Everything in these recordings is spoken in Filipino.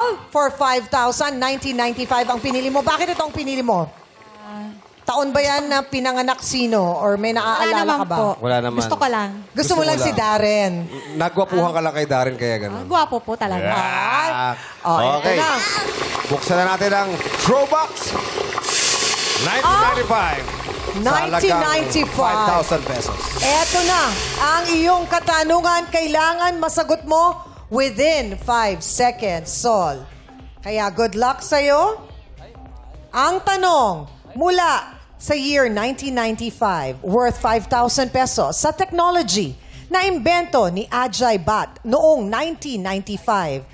Sol, for 5,000, 1995 ang pinili mo. Bakit itong pinili mo? Taon ba yan na pinanganak sino? Or may naaalala ka ba? Po. Wala naman. Gusto ko lang. Gusto mo lang si Darren. Nagwapuhan ka lang kay Darren kaya ganun. Gwapo po talaga. Okay. ito na. Buksan na natin ang Throwbox. 1995. 1995. 5,000 pesos. Eto na, ang iyong katanungan. Kailangan masagot mo within 5 seconds, Sol. Kaya good luck sa'yo. Ang tanong, mula sa year 1995, worth 5,000 pesos, sa technology na imbento ni Ajay Bhatt noong 1995,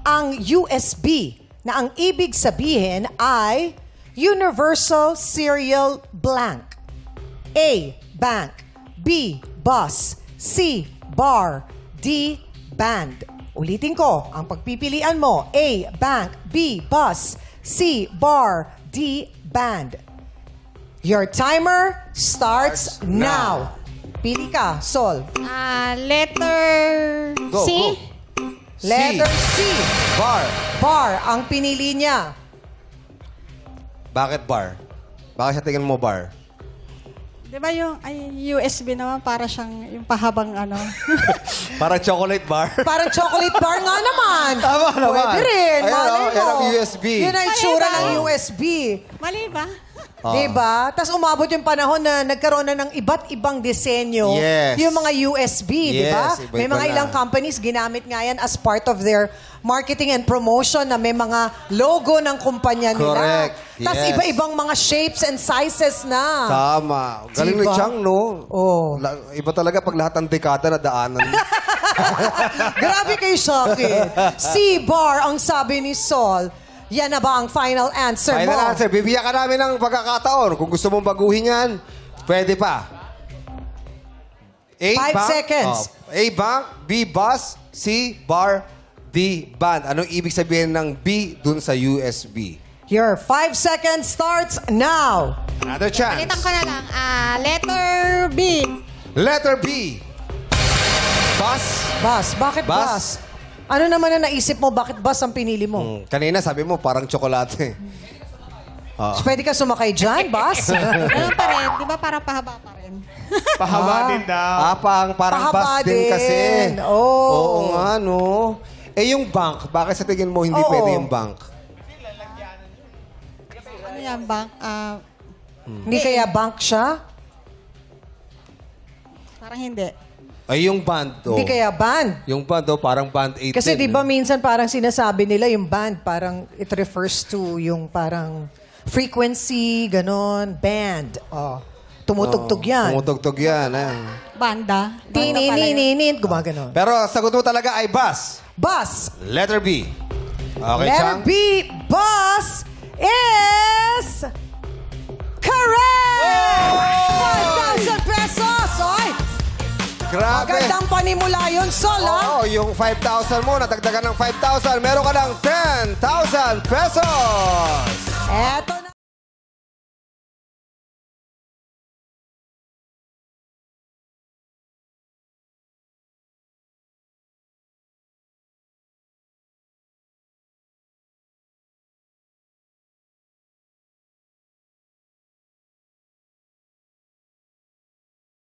ang USB na ang ibig sabihin ay Universal Serial Blank. A. Bank. B. Bus. C. Bar. D. Band. Ulitin ko, ang pagpipilian mo, A. Bank. B. Bus. C. Bar. D. Band. Your timer starts now. Pili ka, Sol. Letter Go, C. go. Letter C. Bar. Bar ang pinili niya. Bakit bar? Bakit sa tingin mo bar? Di ba yung USB naman para siyang yung pahabang ano? Para chocolate bar? Parang chocolate bar nga naman. Tama naman. Pwede rin. Ayun, Malay mo. yan ang USB. Yun ang itsura Mali ba? ng USB. Mali ba? Diba? Tapos umabot yung panahon na nagkaroon na ng iba't ibang disenyo. Yes. Yung mga USB, di ba? Yes, iba-iba May mga na. ilang companies ginamit nga yan as part of their marketing and promotion na may mga logo ng kumpanya nila. Correct. Tapos Yes. iba-ibang mga shapes and sizes na. Tama. Galing ni Diba? Chang, no? Oh. Iba talaga pag lahat ng dekada na daanan. Grabe kayo sa akin. C-bar ang sabi ni Sol. Yan na ba ang final answer mo? Final answer. Bibigyan ka namin ng pagkakataon. Kung gusto mong baguhin yan, pwede pa. A, 5 bank. seconds. A, bank. B, bus. C, bar. D, band. Anong ibig sabihin ng B dun sa USB? Your 5 seconds starts now. Another chance. Palitan ko na lang. Letter B. Letter B. Bus. Bus. Bakit Bus? bus? Ano naman na naisip mo? Bakit bus ang pinili mo? Kanina sabi mo parang tsokolate. Pwede ka sumakay dyan, bus? Ganun pa rin. Di ba parang pahaba pa rin? Pahaba din daw. Parang Pahaba bus din kasi. din. Oh. Oo nga, no? Eh, yung bank, bakit sa tingin mo hindi Oo. pwede yung bank? Ano yan, bank? Hindi kaya bank siya? Parang hindi. Ay, yung band, Hindi kaya band? Yung band, parang band 8. Kasi di ba minsan parang sinasabi nila yung band, parang it refers to yung parang frequency, ganon, band. Oh. Tumutugtog yan. Tumutugtog yan. Banda. Tininin, gumaganon. Pero sagot mo talaga ay bus. Bus. Letter B. Okay, Letter Chang? B, bus is correct! 5,000 pesos! Oy! Grabe. Magandang panimula yun, Sol, ha? Oo, yung 5,000 mo, natagdagan ng 5,000, meron ka ng 10,000 pesos! Eto